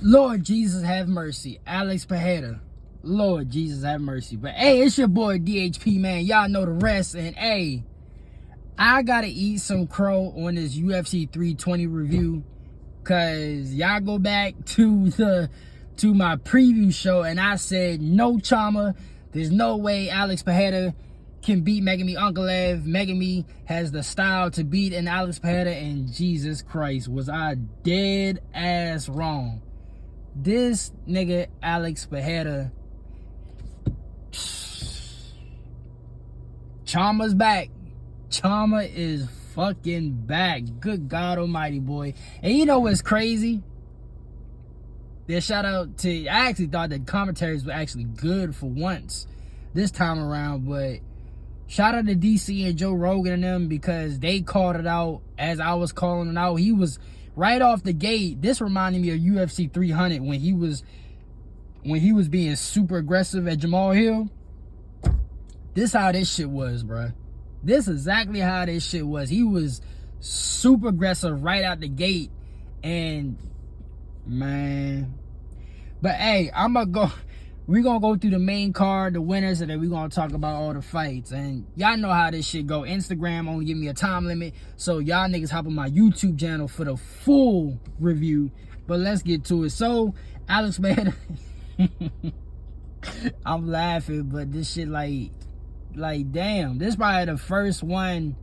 Lord Jesus have mercy. Alex Pereira. Lord Jesus have mercy. But hey, it's your boy DHP, man. Y'all know the rest. And hey, I gotta eat some crow on this UFC 320 review. Cause y'all go back to my preview show and I said no Chama. There's no way Alex Pereira can beat Megami Unkalev. Megami has the style to beat an Alex Pereira, and Jesus Christ, was I dead ass wrong. This nigga Alex Pereira, Chama's back. Chama is fucking back. Good God almighty, boy. And you know what's crazy? Yeah, shout out to, I actually thought the commentaries were actually good for once this time around, but shout out to DC and Joe Rogan and them, because they called it out as I was calling it out. He was right off the gate. This reminded me of UFC 300 when he was being super aggressive at Jamal Hill. This how this shit was, bruh. This exactly how this shit was. He was super aggressive right out the gate, and man. But hey, we're gonna go through the main card, the winners, and then we're gonna talk about all the fights. And y'all know how this shit go. Instagram only give me a time limit, so y'all niggas hop on my YouTube channel for the full review. But let's get to it. So Alex, man, I'm laughing, but this shit like damn, this probably the first one.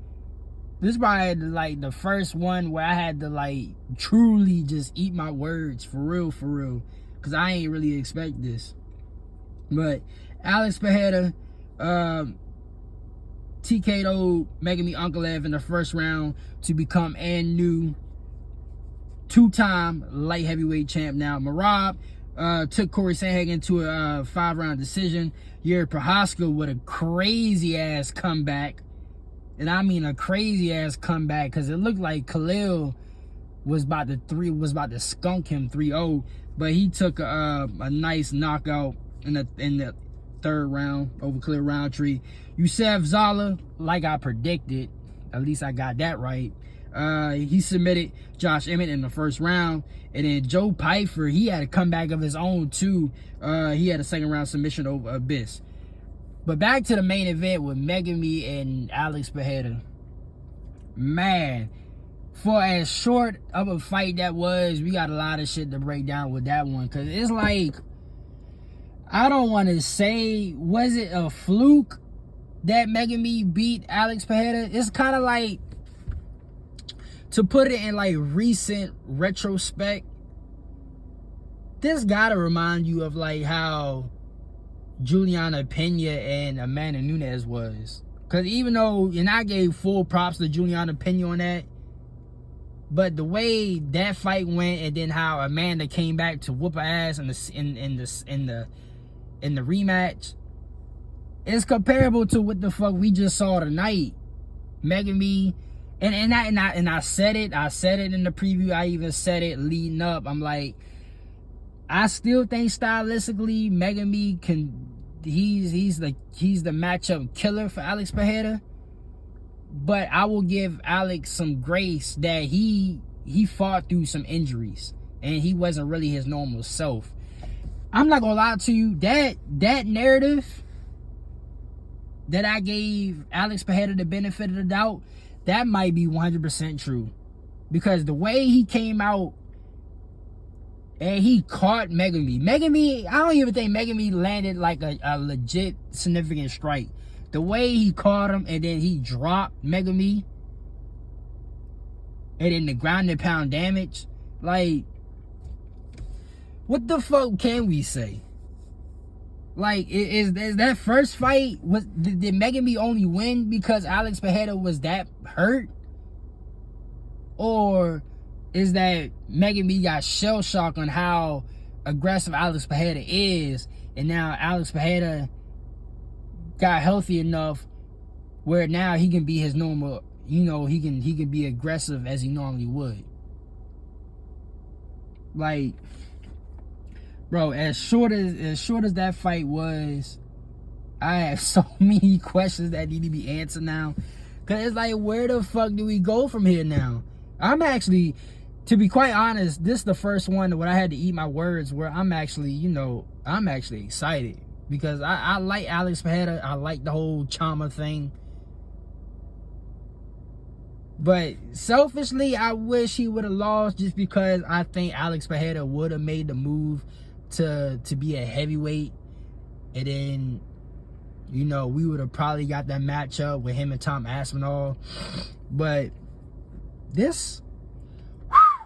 This probably like the first one where I had to like truly just eat my words for real, because I ain't really expect this. But Alex Pereira TKO'd Megami Unkalev in the first round to become and new two-time light heavyweight champ. Now Merab took Corey Sandhagen to a 5-round decision. Jiri Prochazka with a crazy ass comeback. And I mean a crazy ass comeback, because it looked like Khalil was about to skunk him 3-0, but he took a nice knockout in the third round over Khalil Roundtree. Youssef Zala, like I predicted, at least I got that right. He submitted Josh Emmett in the first round, and then Joe Pyfer, he had a comeback of his own too. He had a second round submission over Abyss. But back to the main event with Megami and Alex Pereira. Man, for as short of a fight that was, we got a lot of shit to break down with that one. Because it's like, I don't want to say, was it a fluke that Megami beat Alex Pereira? It's kind of like, to put it in like recent retrospect, this gotta remind you of like how Juliana Pena and Amanda Nunes was. Because even though, and I gave full props to Juliana Pena on that, but the way that fight went, and then how Amanda came back to whoop her ass in the rematch, it's comparable to what the fuck we just saw tonight. Megami, and I said it in the preview. I even said it leading up. I'm like, I still think stylistically Megami he's the matchup killer for Alex Pereira. But I will give Alex some grace that he fought through some injuries and he wasn't really his normal self. I'm not gonna lie to you, that narrative that I gave Alex Pereira the benefit of the doubt, that might be 100% true. Because the way he came out and he caught Megami, I don't even think Megami landed like a legit significant strike. The way he caught him and then he dropped Megami, and then the ground and pound damage, like, what the fuck can we say? Like, is that first fight, did Megami only win because Alex Pereira was that hurt? Or is that Megami got shell shocked on how aggressive Alex Pereira is, and now Alex Pereira got healthy enough where now he can be his normal, he can be aggressive as he normally would. Like, bro, as short as that fight was, I have so many questions that need to be answered now. Cause it's like, where the fuck do we go from here now? I'm actually, to be quite honest, this is the first one where I had to eat my words, where I'm actually excited because I like Alex Pereira. I like the whole Chama thing. But selfishly, I wish he would have lost, just because I think Alex Pereira would have made the move to be a heavyweight. And then, we would have probably got that matchup with him and Tom Aspinall. But this,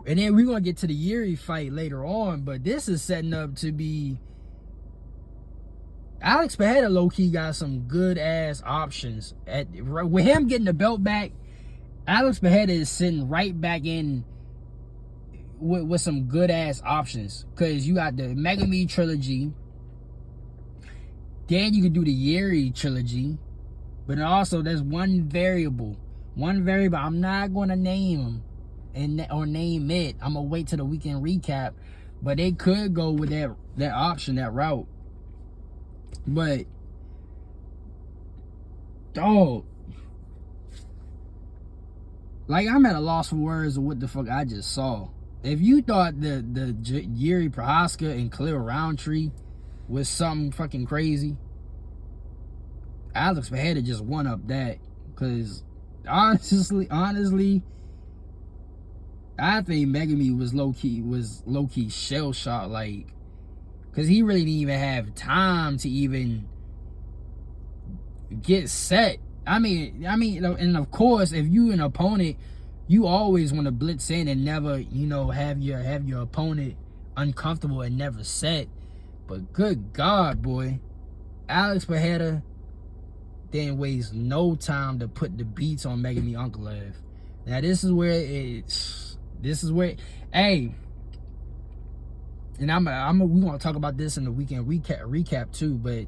and then we're going to get to the Jiri fight later on, but this is setting up to be, Alex Pereira low-key got some good-ass options. With him getting the belt back, Alex Pereira is sitting right back in with some good-ass options. Because you got the Megami trilogy. Then you can do the Jiri trilogy. But also, there's one variable. I'm not going to name him or name it. I'm going to wait till the weekend recap. But they could go with that option, that route. But, dog, like, I'm at a loss for words of what the fuck I just saw. If you thought the Jiri Prochazka and Khalil Roundtree was something fucking crazy, Alex Pereira just won up that. Because honestly, I think Megami was low key shell shocked, like, because he really didn't even have time to even get set. I mean, and of course, if you an opponent, you always want to blitz in and never, have your opponent uncomfortable and never set. But good God, boy, Alex Pereira didn't waste no time to put the beats on Megami Ankalaev. Now this is where, hey, and we're gonna talk about this in the weekend recap too, but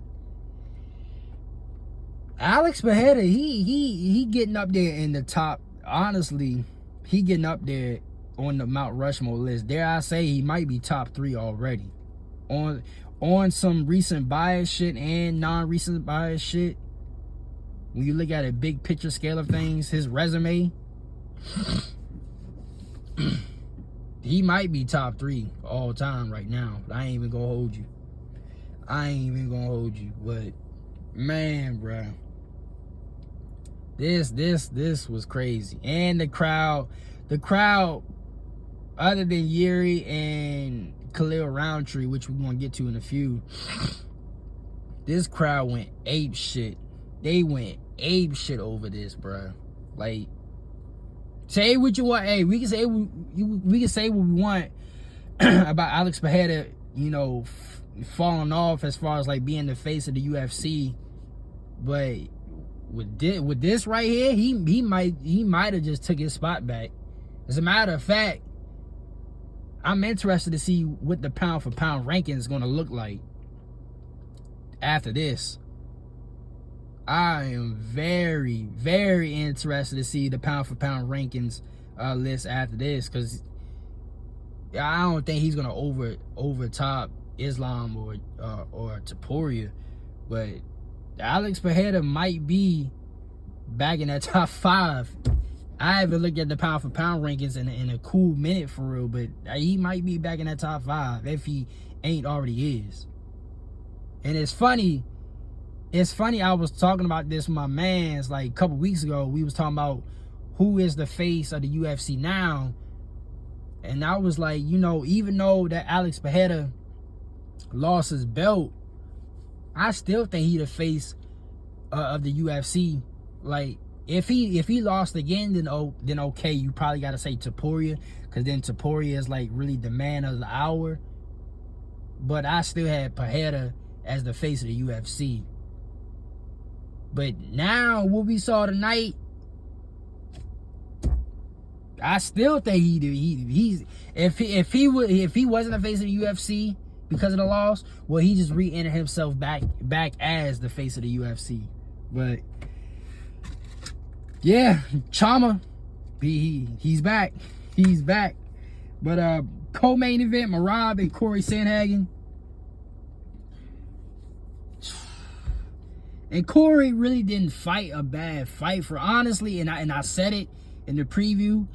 Alex Pereira, he getting up there in the top. Honestly, he getting up there on the Mount Rushmore list. Dare I say, he might be top 3 already. On some recent bias shit and non-recent bias shit. When you look at a big picture scale of things, his resume, he might be top 3 all time right now. I ain't even gonna hold you. But man, bruh, this was crazy. And the crowd, other than Jiri and Khalil Roundtree, which we're gonna get to in a few, this crowd went ape shit. They went ape shit over this, bruh. Like, say what you want. Hey, we can say what we want about Alex Pereira, falling off as far as like being the face of the UFC. But with this right here, he might have just took his spot back. As a matter of fact, I'm interested to see what the pound for pound ranking is going to look like after this. I am very, very interested to see the pound for pound rankings list after this, because I don't think he's gonna overtop Islam or Topuria, but Alex Pereira might be back in that top 5. I haven't looked at the pound for pound rankings in a cool minute for real, but he might be back in that top 5 if he ain't already is. And it's funny, I was talking about this with my mans like a couple weeks ago. We was talking about who is the face of the UFC now. And I was like, even though that Alex Pereira lost his belt, I still think he the face of the UFC. Like, if he lost again, then okay, you probably got to say Topuria, because then Topuria is like really the man of the hour. But I still had Pereira as the face of the UFC. But now, what we saw tonight, I still think if he wasn't the face of the UFC because of the loss, well, he just re-entered himself back as the face of the UFC. But yeah, Chama, he's back. But co-main event, Merab and Corey Sandhagen. And Corey really didn't fight a bad fight, for honestly, and I said it in the preview,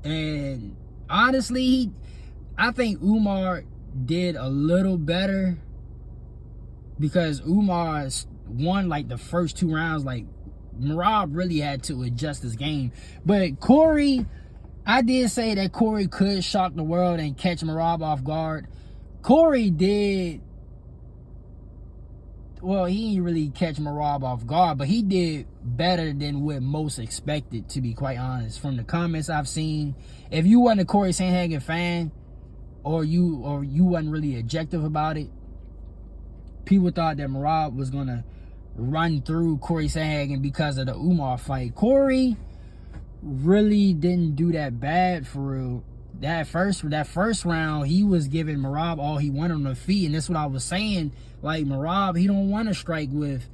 and honestly, I think Umar did a little better because Umar won like the first 2 rounds. Like Merab really had to adjust his game. But Corey, I did say that Corey could shock the world and catch Merab off guard. Corey did. Well, he didn't really catch Merab off guard, but he did better than what most expected, to be quite honest. From the comments I've seen, if you wasn't a Corey Sandhagen fan, or you wasn't really objective about it, people thought that Merab was gonna run through Corey Sandhagen because of the Umar fight. Corey really didn't do that bad for real. That first round, he was giving Merab all he wanted on the feet, and that's what I was saying. Like Merab, he don't want to strike with.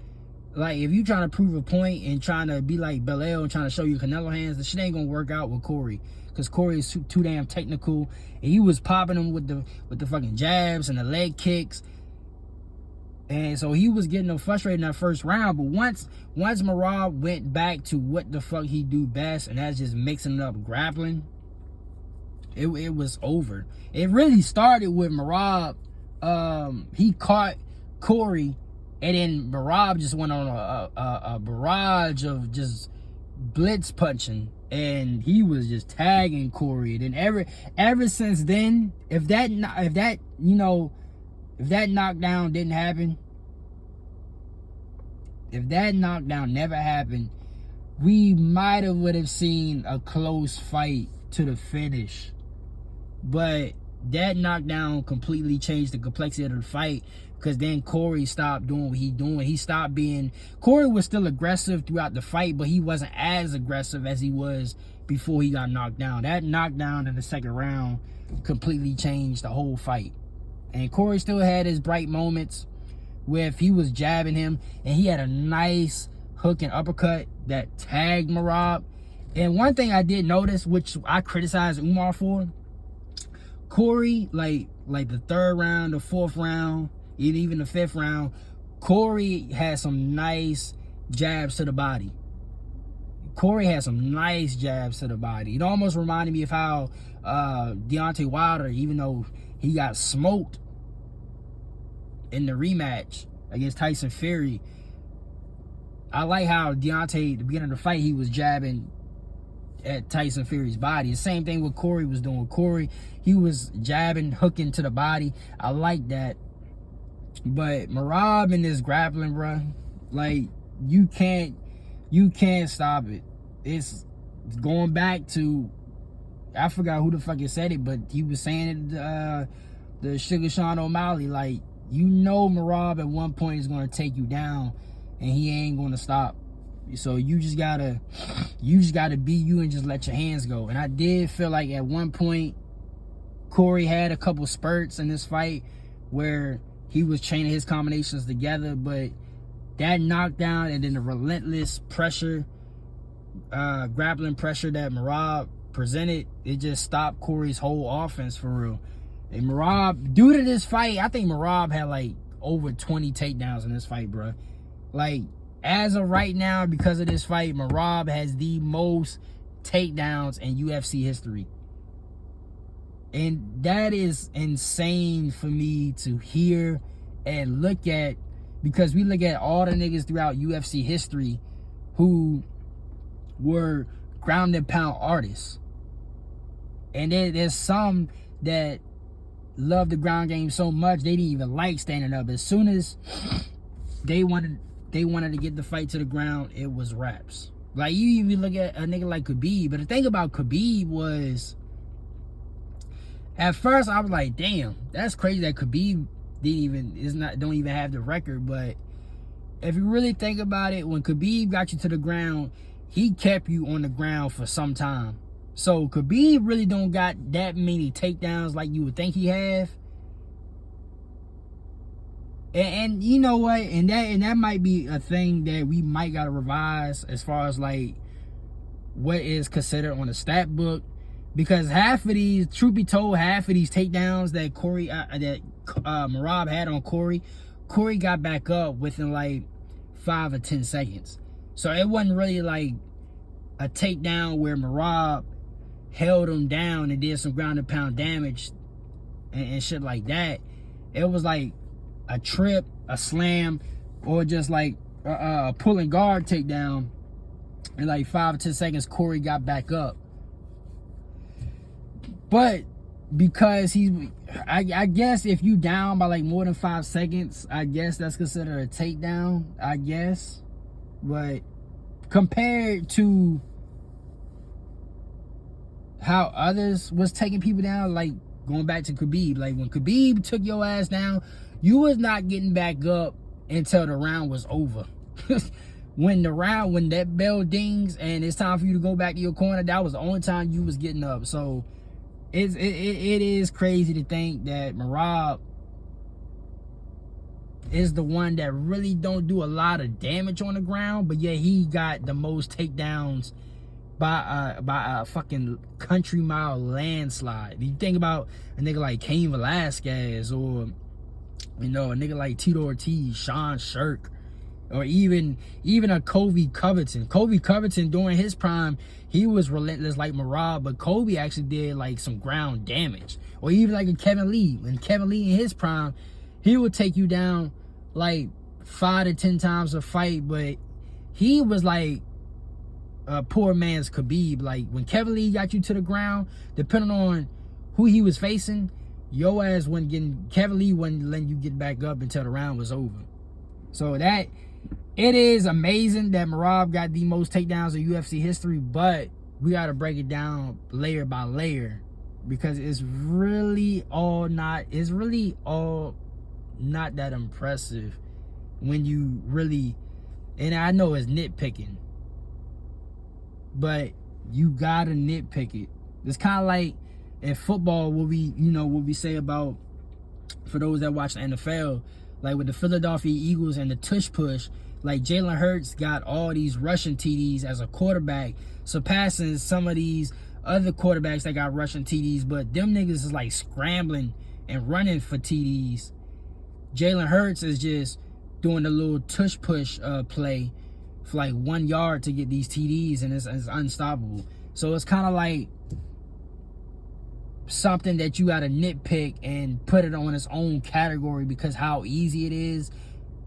Like if you trying to prove a point and trying to be like Belal and trying to show you Canelo hands, the shit ain't gonna work out with Corey, because Corey is too damn technical. And he was popping him with the fucking jabs and the leg kicks. And so he was getting frustrated in that first round. But once Merab went back to what the fuck he do best, and that's just mixing it up grappling, it was over. It really started with Merab. He caught Corey, and then Merab just went on a barrage of just blitz punching, and he was just tagging Corey. And ever since then, if that knockdown didn't happen, if that knockdown never happened, we would have seen a close fight to the finish. But that knockdown completely changed the complexity of the fight, because then Corey stopped doing what he doing. He stopped being... Corey was still aggressive throughout the fight, but he wasn't as aggressive as he was before he got knocked down. That knockdown in the second round completely changed the whole fight. And Corey still had his bright moments where he was jabbing him, and he had a nice hook and uppercut that tagged Merab. And one thing I did notice, which I criticized Umar for, Corey, like the third round, the fourth round, even the fifth round, Corey had some nice jabs to the body. Corey had some nice jabs to the body. It almost reminded me of how Deontay Wilder, even though he got smoked in the rematch against Tyson Fury, I like how Deontay, at the beginning of the fight, he was jabbing at Tyson Fury's body. The same thing what Corey was doing. Corey, he was jabbing, hooking to the body. I like that. But Merab in this grappling, bro, like you can't stop it. It's going back to, I forgot who the fuck said it, but he was saying it, the Sugar Sean O'Malley, like, you know Merab at one point is going to take you down, and he ain't going to stop. So you just gotta be you and just let your hands go. And I did feel like at one point Corey had a couple spurts in this fight where he was chaining his combinations together, but that knockdown and then the relentless pressure, grappling pressure that Merab presented, it just stopped Corey's whole offense for real. And Merab, due to this fight, I think Merab had like over 20 takedowns in this fight, bro. Like, as of right now, because of this fight, Merab has the most takedowns in UFC history. And that is insane for me to hear and look at, because we look at all the niggas throughout UFC history who were ground and pound artists. And there's some that love the ground game so much they didn't even like standing up. As soon as they wanted to get the fight to the ground, it was wraps. Like, you even look at a nigga like Khabib. But the thing about Khabib was, at first I was like, damn, that's crazy that Khabib don't even have the record. But if you really think about it, when Khabib got you to the ground, he kept you on the ground for some time. So Khabib really don't got that many takedowns like you would think he have. And you know what? And that might be a thing that we might gotta revise as far as like what is considered on the stat book, because half of these, truth be told, half of these takedowns that Merab had on Corey got back up within like 5 or 10 seconds. So it wasn't really like a takedown where Merab held him down and did some ground and pound damage and shit like that. It was like a trip, a slam, or just like a pulling guard takedown. In like 5 or 10 seconds, Corey got back up. But because I guess if you down by like more than 5 seconds, I guess that's considered a takedown, I guess. But compared to how others was taking people down, like going back to Khabib, like when Khabib took your ass down, you was not getting back up until the round was over. When that bell dings and it's time for you to go back to your corner, that was the only time you was getting up. So it is crazy to think that Merab is the one that really don't do a lot of damage on the ground, but yeah, he got the most takedowns by a fucking country mile landslide. If you think about a nigga like Cain Velasquez, or a nigga like Tito Ortiz, Sean Shirk, or even a Colby Covington. Colby Covington during his prime, he was relentless like Merab, but Colby actually did like some ground damage. Or even like a Kevin Lee. When Kevin Lee in his prime, he would take you down like 5 to 10 times a fight, but he was like a poor man's Khabib. Like when Kevin Lee got you to the ground, depending on who he was facing, your ass wasn't getting, Kevin Lee wasn't letting you get back up until the round was over. So that, it is amazing that Merab got the most takedowns in UFC history, but we got to break it down layer by layer, because it's really all not that impressive when you really, and I know it's nitpicking, but you gotta nitpick it. It's kind of like in football, what we say about, for those that watch the NFL, like with the Philadelphia Eagles and the tush push, like Jalen Hurts got all these rushing TDs as a quarterback, surpassing some of these other quarterbacks that got rushing TDs, but them niggas is like scrambling and running for TDs. Jalen Hurts is just doing the little tush push play for like 1 yard to get these TDs, and it's unstoppable. So it's kind of like something that you gotta nitpick and put it on its own category, because how easy it is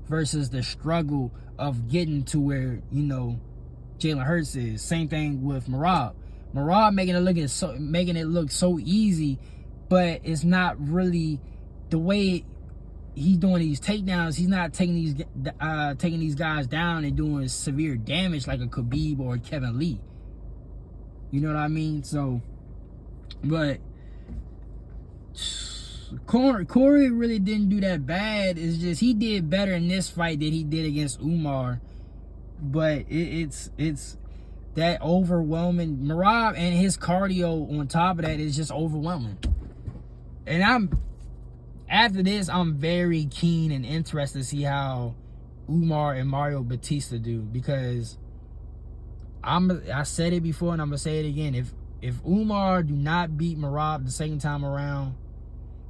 versus the struggle of getting to where Jalen Hurts is. Same thing with Merab. Merab making it look so easy, but it's not really the way he's doing these takedowns. He's not taking these guys down and doing severe damage like a Khabib or a Kevin Lee. You know what I mean? So, but Corey really didn't do that bad. It's just he did better in this fight than he did against Umar. But it's that overwhelming. Merab and his cardio on top of that is just overwhelming. And after this, I'm very keen and interested to see how Umar and Mario Batista do, because I said it before and I'm gonna say it again. If Umar do not beat Merab the second time around,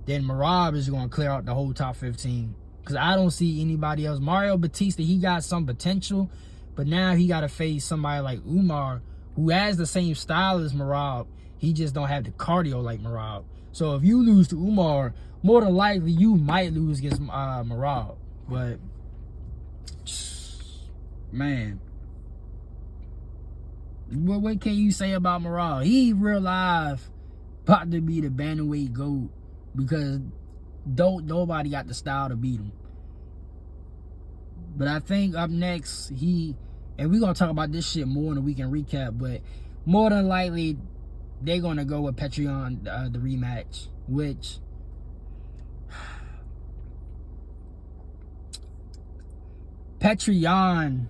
then Merab is going to clear out the whole top 15. Because I don't see anybody else. Mario Batista, he got some potential, but now he got to face somebody like Umar, who has the same style as Merab. He just don't have the cardio like Merab. So if you lose to Umar, more than likely you might lose against Merab. But, man, what can you say about Merab? He real life about to be the bantamweight GOAT, because nobody got the style to beat him. But I think up next, and we're going to talk about this shit more in the weekend recap, but more than likely, they're going to go with Patreon, the rematch, which Patreon,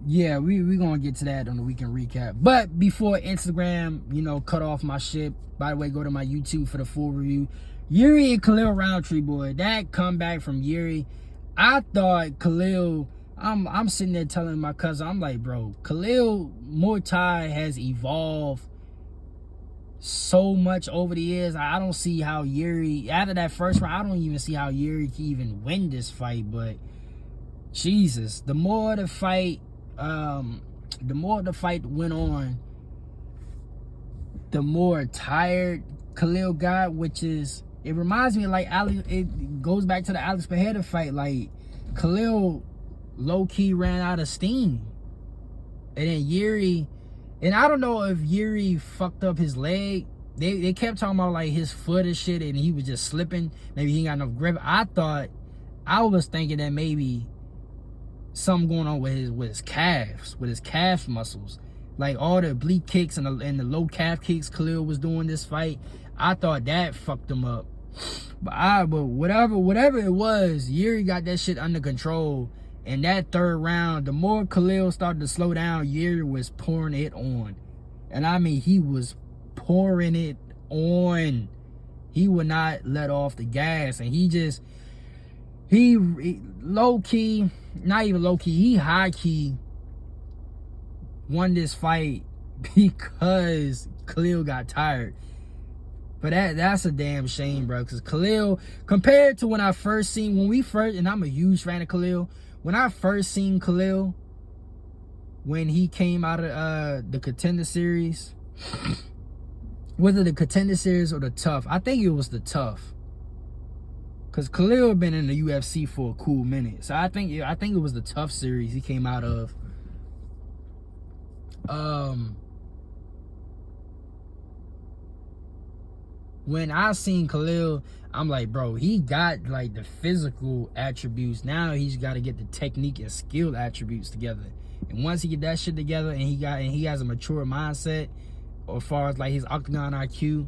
yeah, we're going to get to that on the weekend recap. But before Instagram, cut off my shit, by the way, go to my YouTube for the full review. Jiri and Khalil Roundtree, boy, that comeback from Jiri, I thought Khalil, I'm sitting there telling my cousin, I'm like, bro, Khalil Muay Thai has evolved so much over the years. I don't see how Jiri, after that first round, I don't even see how Jiri can even win this fight. But Jesus, the more the fight went on, the more tired Khalil got, which is, it reminds me of like it goes back to the Alex Pereira fight. Like, Khalil low-key ran out of steam. And then Jiri, and I don't know if Jiri fucked up his leg. They kept talking about like his foot and shit, and he was just slipping. Maybe he ain't got enough grip. I was thinking that maybe something going on with his calves, with his calf muscles. Like all the oblique kicks and the low calf kicks Khalil was doing this fight, I thought that fucked him up. But whatever it was, Jiri got that shit under control. And that third round, the more Khalil started to slow down, Jiri was pouring it on. And I mean, he was pouring it on. He would not let off the gas. And he low-key, not even low-key, he high-key won this fight because Khalil got tired. But that's a damn shame, bro. Because Khalil, compared to when and I'm a huge fan of Khalil, when I first seen Khalil, when he came out of the Contender Series, whether the Contender Series or the Tough, I think it was the Tough. Because Khalil had been in the UFC for a cool minute. So I think it was the Tough series he came out of. When I seen Khalil, I'm like, bro, he got like the physical attributes. Now he's got to get the technique and skill attributes together. And once he get that shit together, and he has a mature mindset, as far as like his octagon IQ,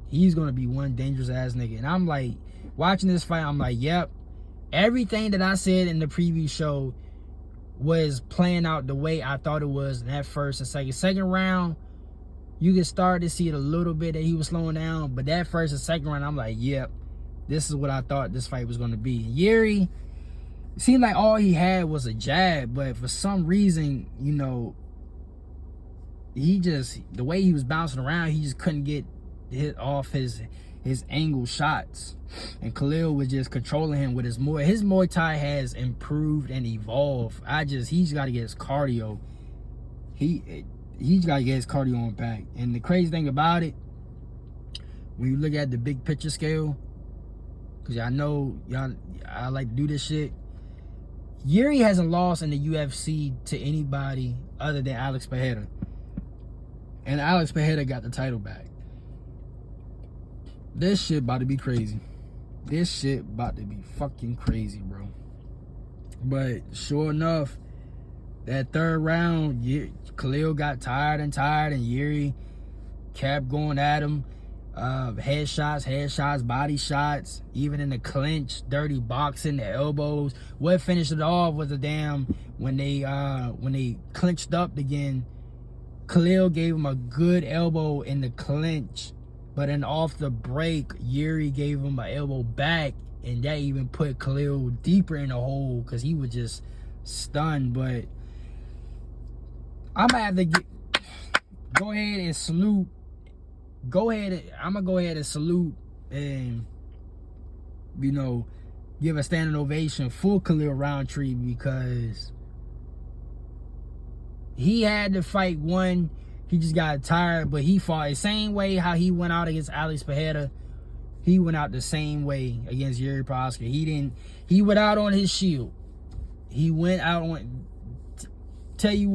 he's gonna be one dangerous ass nigga. And I'm like, watching this fight, I'm like, yep, everything that I said in the preview show was playing out the way I thought it was in that first and second round. You can start to see it a little bit that he was slowing down, but that first and second round, I'm like, yep, this is what I thought this fight was going to be. And Jiri, it seemed like all he had was a jab, but for some reason, you know, the way he was bouncing around, he just couldn't get hit off his angle shots. And Khalil was just controlling him with his Muay Thai has improved and evolved. He's got to get his cardio. He's got to get his cardio on back. And the crazy thing about it, when you look at the big picture scale, because I know I like to do this shit, Jiri hasn't lost in the UFC to anybody other than Alex Pereira. And Alex Pereira got the title back. This shit about to be crazy. This shit about to be fucking crazy, bro. But sure enough, that third round, Khalil got tired, and Jiri kept going at him. Headshots, body shots, even in the clinch, dirty boxing, the elbows. What finished it off was when they clinched up again, Khalil gave him a good elbow in the clinch, but then off the break, Jiri gave him an elbow back, and that even put Khalil deeper in the hole because he was just stunned. But I'm gonna have to go ahead and salute. I'm gonna go ahead and salute and, you know, give a standing ovation for Khalil Roundtree, because he had the fight won. He just got tired, but he fought the same way how he went out against Alex Pereira. He went out the same way against Jiri Prochazka. He went out on his shield. He went out on. I'll tell you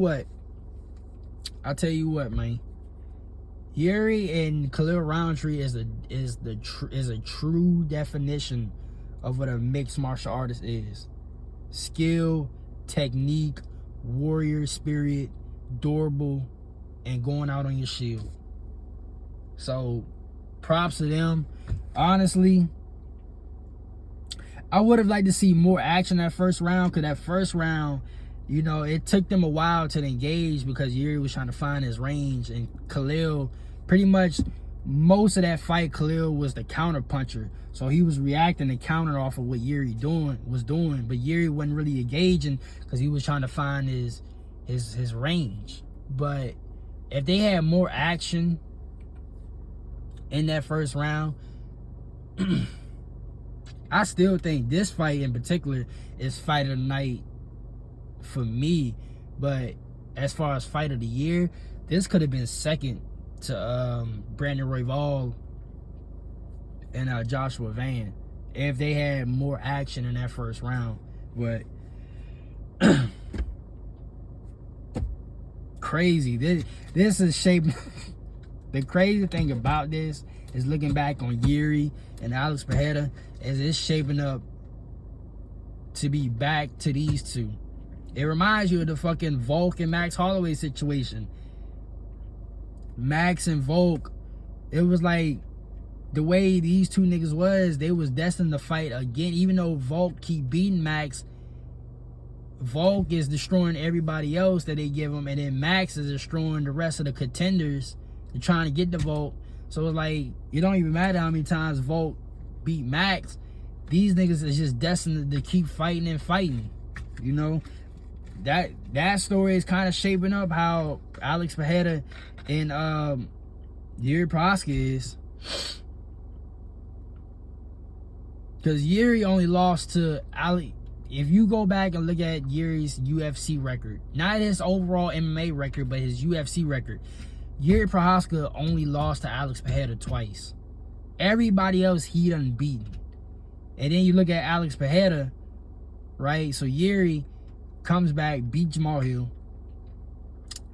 what, man. Jiri and Khalil Roundtree is a true definition of what a mixed martial artist is. Skill, technique, warrior spirit, durable, and going out on your shield. So, props to them. Honestly, I would have liked to see more action that first round, because that first round, you know, it took them a while to engage because Jiri was trying to find his range, and Khalil, pretty much most of that fight, Khalil was the counter puncher. So he was reacting and counter off of what Jiri was doing, but Jiri wasn't really engaging because he was trying to find his range. But if they had more action in that first round, I still think this fight in particular is fight of the night for me. But as far as fight of the year, this could have been second to Brandon Royval and Joshua Van if they had more action in that first round. But crazy. This is shaping. The crazy thing about this is looking back on Jiri and Alex Pereira, is it's shaping up to be back to these two. It reminds you of the fucking Volk and Max Holloway situation. Max and Volk, it was like the way these two niggas was, they was destined to fight again. Even though Volk keep beating Max, Volk is destroying everybody else that they give him, and then Max is destroying the rest of the contenders. They're trying to get the Volk. So it's like, it don't even matter how many times Volk beat Max. These niggas is just destined to keep fighting and fighting. You know? That story is kind of shaping up how Alex Pereira and Jiri Prochazka is. Because Jiri only lost to Ali. If you go back and look at Jiri's UFC record, not his overall MMA record, but his UFC record, Jiri Prochazka only lost to Alex Pereira twice. Everybody else he done beaten. And then you look at Alex Pereira, right? So Jiri comes back, beat Jamal Hill,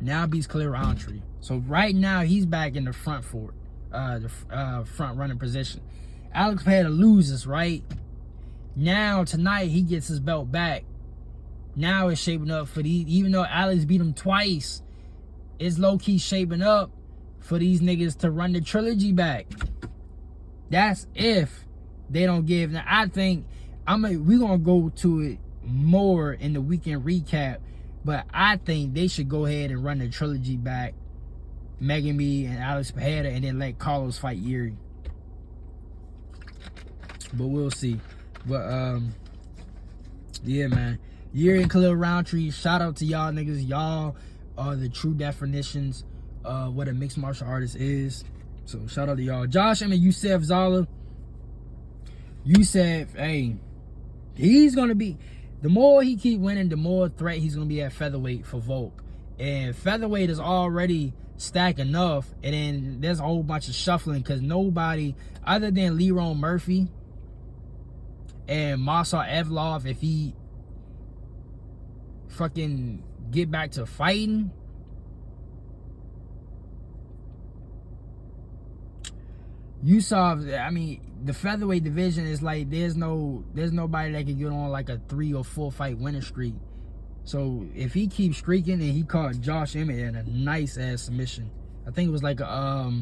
now beats Khalil Roundtree. So right now he's back in the front front running position. Alex Pereira loses, right? Now tonight he gets his belt back. Now it's shaping up for these, even though Alex beat him twice, it's low-key shaping up for these niggas to run the trilogy back. That's if they don't give. Now I think we're gonna go to it more in the weekend recap, but I think they should go ahead and run the trilogy back, Megan Me and Alex Pereira, and then let Carlos fight Jiri. But we'll see. But yeah, man, Jiri and Khalil Roundtree, shout out to y'all niggas. Y'all are the true definitions of what a mixed martial artist is. So shout out to y'all. Josh, Yusef Zala, you said, hey, he's gonna be, the more he keep winning, the more threat he's gonna be at featherweight for Volk. And featherweight is already stacked enough, and then there's a whole bunch of shuffling because nobody other than Leron Murphy and Masar Evlov, if he fucking get back to fighting, you saw, the featherweight division is like there's nobody that can get on like a 3 or 4 fight winning streak. So if he keeps streaking, and he caught Josh Emmett in a nice ass submission. I think it was like a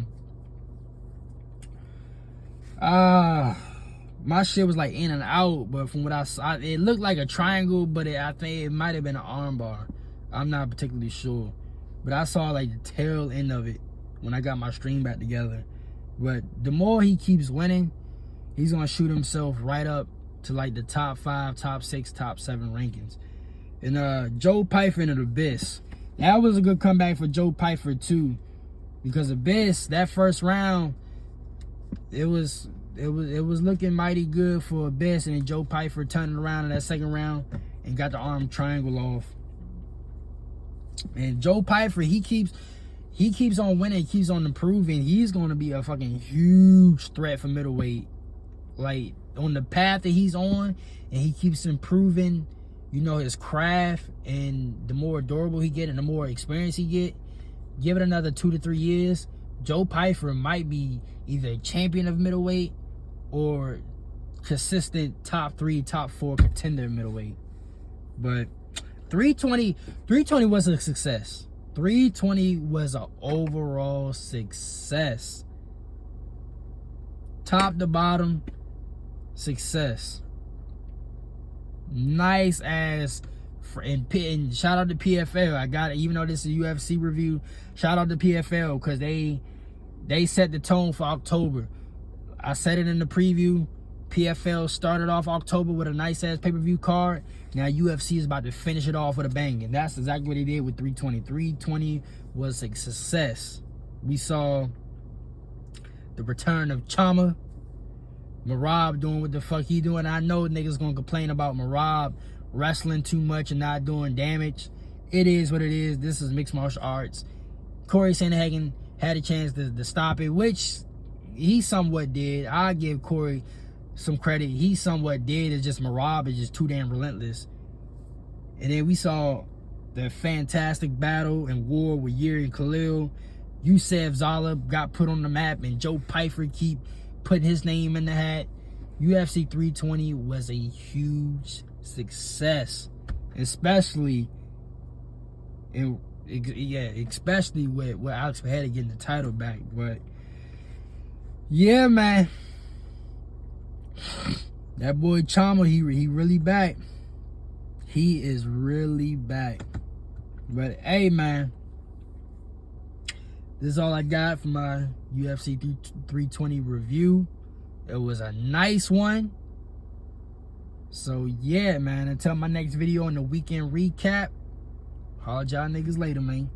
my shit was like in and out, but from what I saw, it looked like a triangle, but I think it might have been an arm bar. I'm not particularly sure, but I saw like the tail end of it when I got my stream back together. But the more he keeps winning, he's gonna shoot himself right up to like the top 5, top 6, top 7 rankings. And Joe Pyfer and Abyss, that was a good comeback for Joe Pyfer too, because Abyss, that first round, it was looking mighty good for Abyss, and then Joe Pyfer turning around in that second round and got the arm triangle off. And Joe Pyfer, he keeps on winning, keeps on improving. He's going to be a fucking huge threat for middleweight. Like, on the path that he's on, and he keeps improving, you know, his craft, and the more durable he get and the more experience he get, give it another 2 to 3 years, Joe Pyfer might be either champion of middleweight or consistent top 3, top 4 contender middleweight. But 320 was a success. 320 was an overall success. Top to bottom, success. Nice ass. And shout out to PFL. I got it, even though this is a UFC review. Shout out to PFL because they set the tone for October. I said it in the preview. PFL started off October with a nice ass pay-per-view card. Now UFC is about to finish it off with a bang, and that's exactly what they did with 320. 320 was a success. We saw the return of Chama. Merab doing what the fuck he doing. I know niggas gonna complain about Merab wrestling too much and not doing damage. It is what it is. This is mixed martial arts. Corey Sandhagen had a chance to stop it, which he somewhat did. I give Corey some credit. He somewhat did. It's just Merab is just too damn relentless. And then we saw the fantastic battle and war with Jiri and Khalil. Yusef Zala got put on the map, and Joe Pyfer keep putting his name in the hat. UFC 320 was a huge success, especially with Alex Pereira getting the title back. But yeah, man, that boy Chama, he really back. He is really back. But hey, man, this is all I got for my UFC 320 review. It was a nice one. So yeah, man, until my next video on the weekend recap, holla at y'all niggas later, man.